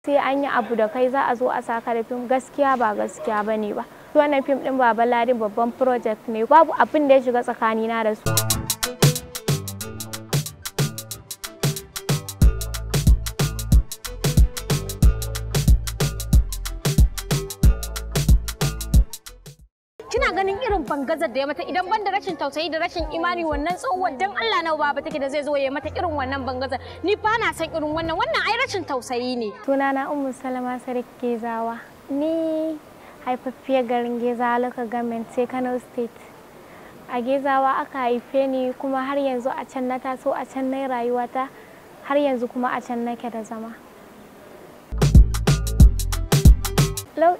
sai an yi abu da kai za a zo a saka da fim, gaskiya ba gaskiya bane ba. Wannan fim din Baba Ladin babban project ne, babu abin da ya shiga tsakanina da su. Kina ganin irin bangazar da ya mata, idan ban da rashin tausayi da rashin imani, wannan tsohuwar dan Allah na baba take da zai zo ya mata irin wannan bangazar. Ni ba na san irin wannan ai rashin tausayi ne. Sunana Ummusalma Sadiq Gezawa. Ni haifaffiyar garin Gezawa Local Government sai Kano State. A Gezawa aka haife ni, kuma har yanzu a can na taso, a can na rayuwata, har yanzu kuma a can nake da zama.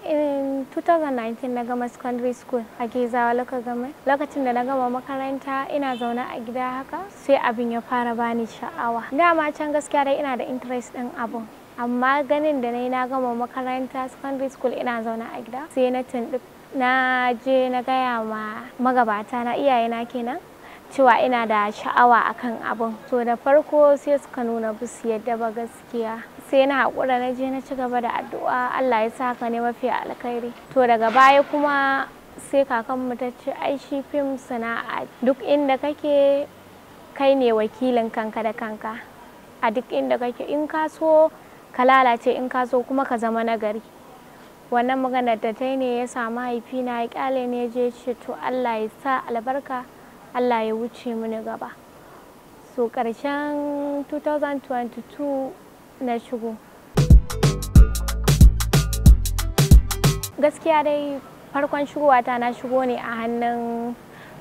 In 2019 na gama secondary school a Gezawa Local Government. Lokacin da na gama makaranta ina zaune a gida haka sai abin ya fara bani sha'awa. Dama can gaskiya dai ina da interest din abun, amma ganin da na gama makaranta secondary school ina zaune a gida sai na je na gaya ma magabata na, iyayena kenan, cewa ina da sha'awa akan abun. So da farko sai suka nuna busu yadda ba gaskiya, sai na haƙura na je na ci gaba da addu'a, Allah ya sa haka ne mafi alkhairi. To daga baya kuma sai kakanmu ta ce ai shi fim sana'a, duk inda kake kai ne wakilin kanka da kanka, a duk inda kake, in ka so ka lalace, in ka so kuma ka zama nagari. Wannan maganar da ta yi ne ya sa mahaifina ya kyale ne, ya je ce to Allah ya sa albarka, Allah ya wuce mini gaba. So ƙarshen 2022 na shigo. Gaskiya dai farkon shigowata na shigo ne a hannun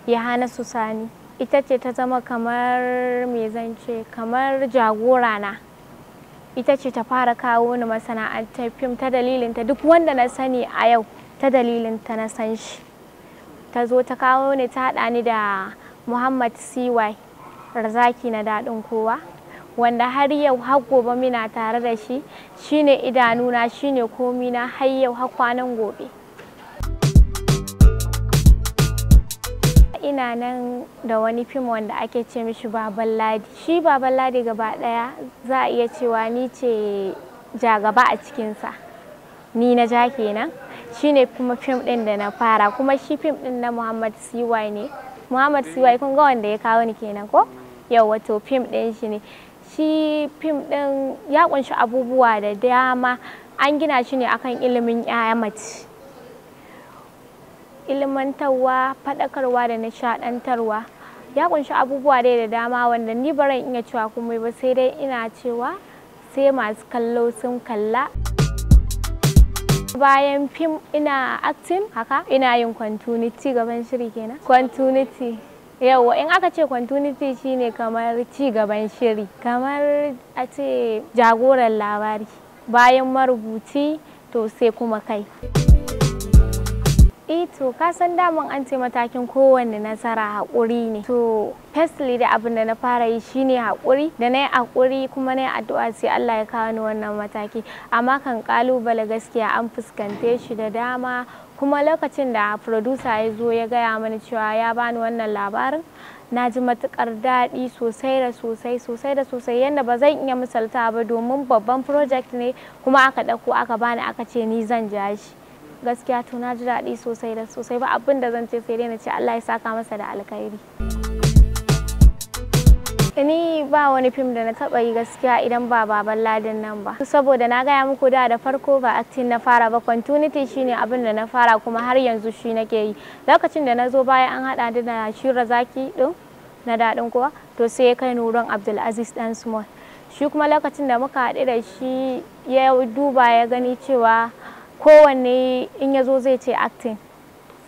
Yahana Sani. Ita ce ta zama kamar me zan ce, kamar jagora na. Ita ce ta fara kawo ni masana'antar fim, ta dalilinta duk wanda na sani a yau ta dalilinta na san shi. Ta zo ta kawo ni, ta haɗa ni da Muhammad CY Razaki na daɗin kowa, wanda har yau har gobe muna tare da shi, shine idanuna, shine komina har yau har kwanan gobe. Ina nan da wani fim wanda ake ce mishi Baban Ladi. Shi Baban Ladi gaba ɗaya za a iya cewa ni ce jagaba a cikinsa, ni na ja kenan. Shine kuma fim ɗin da na fara, kuma shi fim ɗin na Muhammad CY ne. Muhammad CY kun ga wanda ya kawo ni kenan ko? Yau wato fim ɗin shi ne. Shi fim ɗin ya ƙunshi abubuwa da dama, an gina shi ne akan ilimin ƴa mace, ilimantarwa, faɗakarwa da nishaɗantarwa. Ya ƙunshi abubuwa dai da dama wanda ni baran iya cewa komai ba, sai dai ina cewa sai masu kallo sun kalla. Bayan fim ina acting haka, ina yin continuity, gaban shiri kenan. Continuity. Yauwa, in aka ce continuity shine kamar ci gaban shiri, kamar a ce jagoran labari. Bayan marubuci to sai kuma kai. To ka san daman an ce matakin kowanne nasara haƙuri ne. To firstly da abin da na fara yi shine haƙuri, da na yi haƙuri kuma na yi addu'a sai Allah ya kawo ni wannan mataki. Amma kan ƙalubale gaskiya an fuskante shi da dama, kuma lokacin da producer ya zo ya gaya mani cewa ya bani wannan labarin, na ji matuƙar daɗi sosai da sosai yadda ba zan iya misalta ba, domin babban project ne kuma aka ɗauko aka bani aka ce ni zan ja shi. Gaskiya to na ji daɗi sosai da sosai, ba abin da zan ce sai dai na ce Allah ya saka masa da alkhairi. Ni ba wani fim da na taɓa yi gaskiya idan ba Baban Ladin nan ba, saboda na gaya muku da farko ba acting na fara ba, continuity shine abin da na fara kuma har yanzu shi nake yi. Lokacin da na zo bayan an haɗa da Shirya Zaki ɗin na daɗin kowa, to sai ya kai Nuran Abdulaziz ɗan Small. Shi kuma lokacin da muka haɗu da shi ya duba ya gani cewa kowanne in ya zo zai ce acting,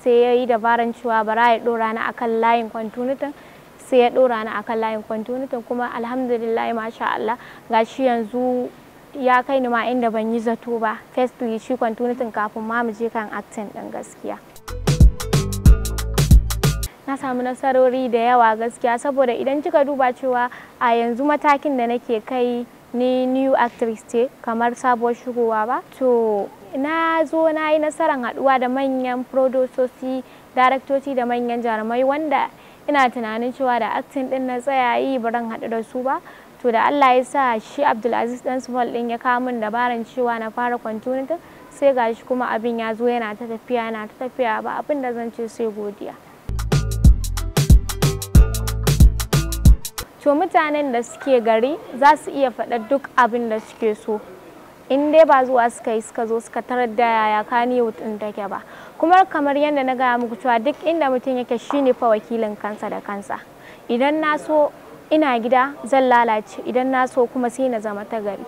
sai ya yi dabaran cewa bara ya ɗora ni akan layin continuity, sai ya ɗora ni akan layin continuity, kuma alhamdulillah masha Allah gashi yanzu ya kai ni ma inda ban yi zato ba. Firstly shi continuity kafin ma mu je kan acting ɗin gaskiya. Na samu nasarori da yawa gaskiya, saboda idan kika duba cewa a yanzu matakin da nake kai ni new actress ce, kamar sabuwar shigowa ba, to na zo na yi nasarar haɗuwa da manyan producers, daraktoci da manyan jarumai wanda ina tunanin cewa da acting ɗin na tsaya yi baran haɗu da su ba. To to da Allah ya sa shi Abdulaziz dan small din ya kawo min dabaran cewa na fara continuity, sai gashi kuma abin ya zo yana ta tafiya ba abin da zan ce sai godiya. To mutanen da suke gari za su iya faɗa duk abin da suke so, in dai ba zuwa suka zo suka tarar da yaya Kannywood ɗin take ba. Kuma kamar yadda na gaya muku cewa duk inda mutum yake shine fa wakilin kansa da kansa. Idan na so ina gida zan lalace, idan na so kuma sai na zama ta gari.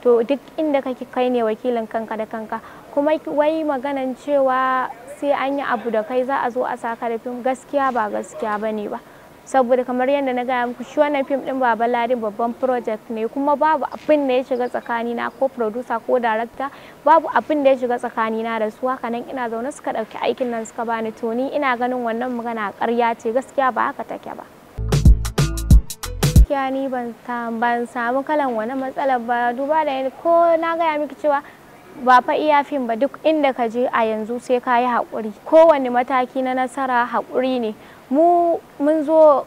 To duk inda kake kai ne wakilin kanka da kanka. Kuma wai maganan cewa sai an yi abu da kai za a zo a saka da fim, gaskiya ba gaskiya bane ba. Saboda kamar yadda na gaya muku shi wannan fim din Baba Ladin babban project ne, kuma babu abin da ya shiga tsakanina ko producer ko director, babu abin da ya shiga tsakanina da su. Haka nan ina zaune suka ɗauki aikin nan suka bani, to ni ina ganin wannan magana ƙarya ce, gaskiya ba haka take ba. Gaskiya ni ban samu kalan wani matsalar ba, duba da ko na gaya miki cewa ba fa iya fim ba, duk inda ka je a yanzu sai ka yi haƙuri. Kowane mataki na nasara haƙuri ne. Mun zo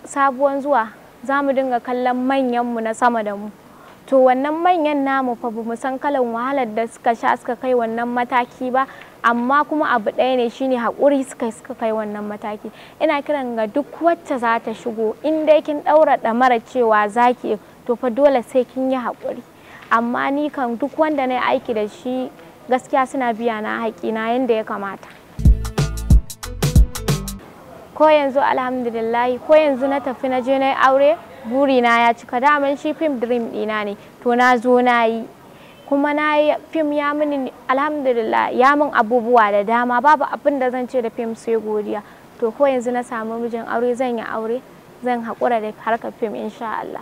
sabuwan zuwa za mu dinga kallon manyanmu na sama da mu, to wannan manyan namu fa ba mu san kalan wahalar da suka sha suka kai wannan mataki ba, amma kuma abu ɗaya ne shine haƙuri suka kai wannan mataki. Ina kiran ga duk wacce za ta shigo, in dai kin ɗaura ɗamara cewa zaki, to fa dole sai kin yi haƙuri. Amma ni kan duk wanda na aiki da shi gaskiya suna biya na haƙina yanda ya kamata. Ko yanzu alhamdulillah, ko yanzu na tafi na je na yi aure, burina ya cika. Daman shi fim dream ɗina ne, to na zo na yi, kuma na yi fim ya mini alhamdulillah, ya min abubuwa da dama, babu abin da zan ce da fim sai godiya. To ko yanzu na samu mijin aure zan yi aure, zan haƙura da harkar fim insha Allah.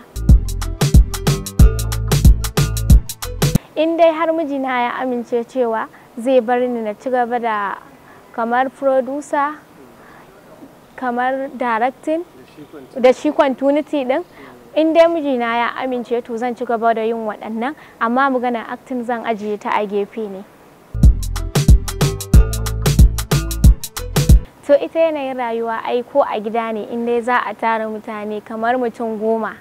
In dai har mijina ya amince cewa zai bar ni na ci gaba da kamar producer, kamar directing da shi continuity din, in dai mijina ya amince to zan ci gaba da yin waɗannan, amma maganar acting zan ajiye ta a gefe ne. To ita yanayin rayuwa ai ko a gida ne, in dai za a tara mutane kamar mutum 10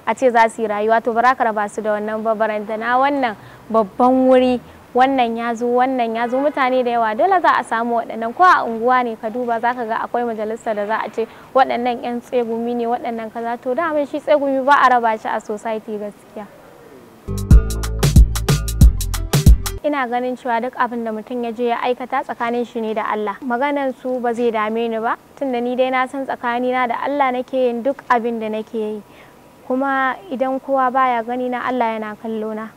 a ce za su yi rayuwa, to ba za ka raba su da wannan babaranta na wannan babban wuri, wannan ya zo mutane da yawa, dole za a samu waɗannan. Ko a unguwa ne ka duba za ka ga akwai majalisa da za a ce waɗannan 'yan tsegumi ne, waɗannan kaza, to daman shi tsegumi ba a raba shi a society gaskiya. Ina ganin cewa duk abin da mutum ya je ya aikata tsakanin shi ne da Allah, maganan su ba zai dame ni ba, tunda ni dai na san tsakanina da Allah nake yin duk abin da nake yi, kuma idan kowa baya gani na Allah yana kallo na,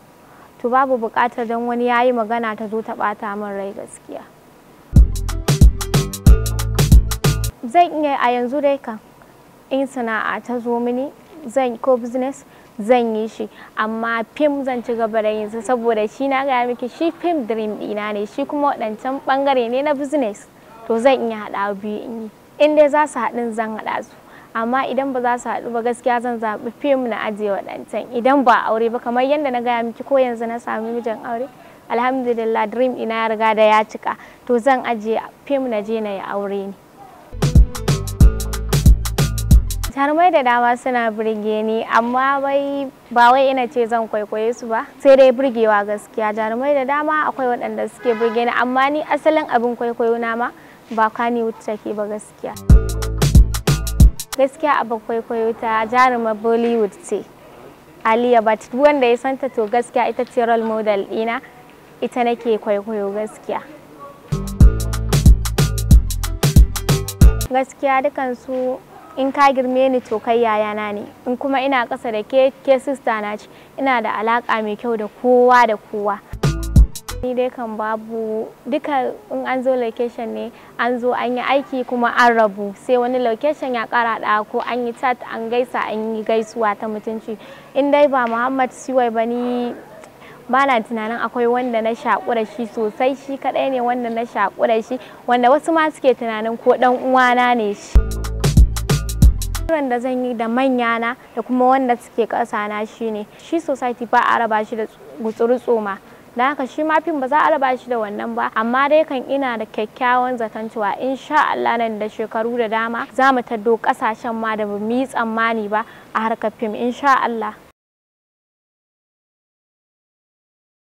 to babu buƙatar don wani ya yi magana ta zo ta ɓata min rai gaskiya. Zan iya a yanzu dai kan in sana'a ta zo mini ko business zan yi shi, amma fim zan ci gaba da yin sa, saboda shi na gaya miki shi fim dream ɗina ne, shi kuma waɗancan ɓangare ne na business, to zan iya haɗa biyu in yi, in dai za su haɗin zan haɗa su. Amma idan ba za su haɗu ba gaskiya zan zaɓi fim na ajiye waɗancan. Idan ba aure ba, kamar yadda na gaya miki ko yanzu na sami mijin aure, alhamdulillah dream ina ya riga da ya cika, to zan ajiye fim na je na yi aure ne. Jarumai da dama suna burge ni, amma ba wai ina ce zan kwaikwaye su ba, sai dai burgewa gaskiya. Jarumai da dama akwai waɗanda suke burge ni, amma ni asalin abin kwaikwayo na ma ba Kannywood take ba gaskiya. Gaskiya abin kwaikwayo ta jarumar Bollywood ce, Aliya, but wanda ya santa to gaskiya ita ce role model ɗina, ita nake kwaikwayo gaskiya. Gaskiya dukansu in ka girme ni to kai yayana ne, in kuma ina ƙasa da ke sister na ce, ina da alaƙa mai kyau da kowa da kowa. Ni dai kan babu, duka in an zo location ne an zo an yi aiki kuma an rabu, sai wani location ya ƙara da ko an yi chat an gaisa an yi gaisuwa ta mutunci. In dai ba Muhammad Siwai ba, ni ba na tunanin akwai wanda na shaƙu da shi sosai, shi kaɗai ne wanda na shaƙu da shi, wanda wasu ma suke tunanin ko ɗan uwana ne shi. Kiran da zan yi da manyana da kuma wanda suke ƙasana shine, shi society ba a raba shi da gutsuru tsoma, da haka shi ma fim ba za a raba shi da wannan ba, amma dai kan ina da kyakkyawan zaton cewa insha Allah nan da shekaru da dama za mu taddo ƙasashen ma da ba mu yi tsammani ba a harkar fim insha Allah.